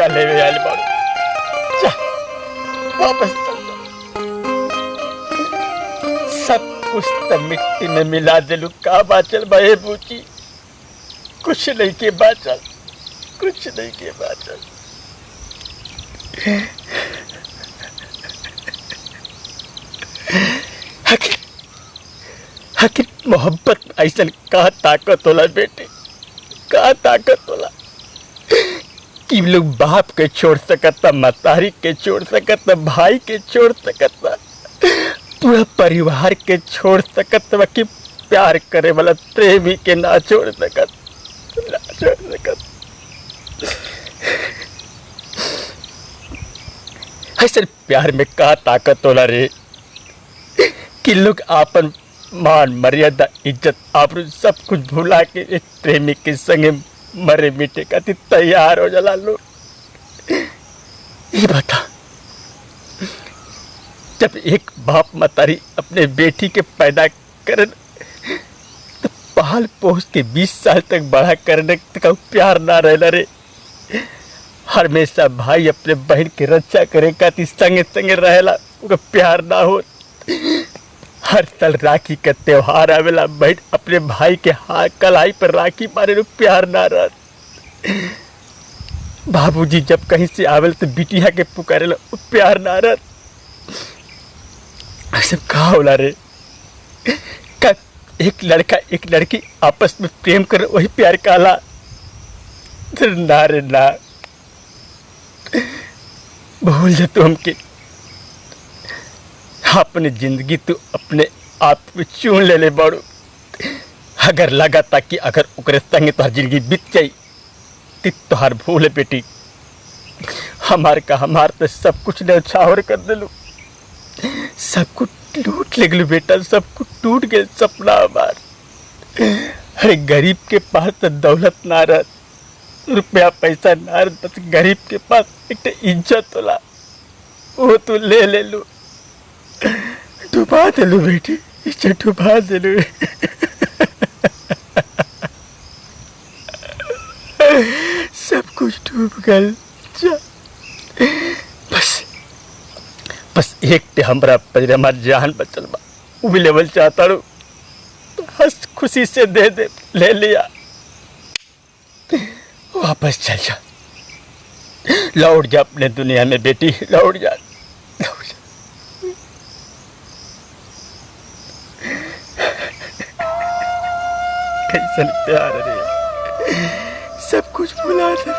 का लेवे आयल बाड़ू। जा वापस चल जा। सब कुछ तो मिट्टी में मिला दिलू। का बाचल बहे बूची, कुछ नहीं के बाचल, कुछ नहीं के बाचल। आखिर मोहब्बत ऐसा का ताकत होला बेटे, का ताकत होला कि लोग बाप के छोड़ सकता, मतारी के छोड़ सकता, भाई के छोड़ सकता, पूरा परिवार के छोड़ सकता, कि प्यार करे वाला प्रेमी के ना छोड़ सकता, ना छोड़ सकता। ऐसा प्यार में का ताकत होला रे कि लोग आपन मान मर्यादा इज्जत आबरू सब कुछ भुला के एक प्रेमी के संगे मरे मिटे का तैयार हो जाला लोग। ये बता, जब एक बाप मतारी अपने बेटी के पैदा कर तो पाल पोस के 20 साल तक बड़ा करने का प्यार ना रहला रे। हमेशा भाई अपने बहन की रक्षा करे का संगे संगे रहेला, उनका प्यार ना हो। हर साल राखी का त्योहार आवेला, बहन अपने भाई के हाथ कलाई पर राखी मारे लो, प्यार ना रह। बाबूजी जब कहीं से आवेल तो बिटिया के पुकारे लो, प्यार ना रह। ऐसा कहा होला रे का एक लड़का एक लड़की आपस में प्रेम कर वही प्यार कहला? ना रे ना, भूल जा तू हमके। अपने जिंदगी तू अपने आप में चुन ले बाड़ू। अगर लगा था कि अगर ओकरे संगे तोहर जिंदगी बीत जाई तोहर भूल है बेटी। हमार तो सब कुछ ने छावर कर दिलू, सब कुछ लूट ले गलू बेटा, सब कुछ टूट गए सपना हमार। अरे गरीब के पास तो दौलत ना रह, रुपया पैसा ना रह, बस गरीब के पास एक इज्जत होला, वो तू ले लू। डुबा दिलू बेटी, इज्जत डुबा दिलू। सब कुछ डूब गल। बस एक ते हमरा पर हमार जान बचल बा, वो भी लेवल चाहता रू, हंस खुशी से दे दे, ले लिया। वापस चल जा, लौट जा अपने दुनिया में बेटी, लौट जा, लौट जा। कैसन प्यार रे, सब कुछ भुला दे।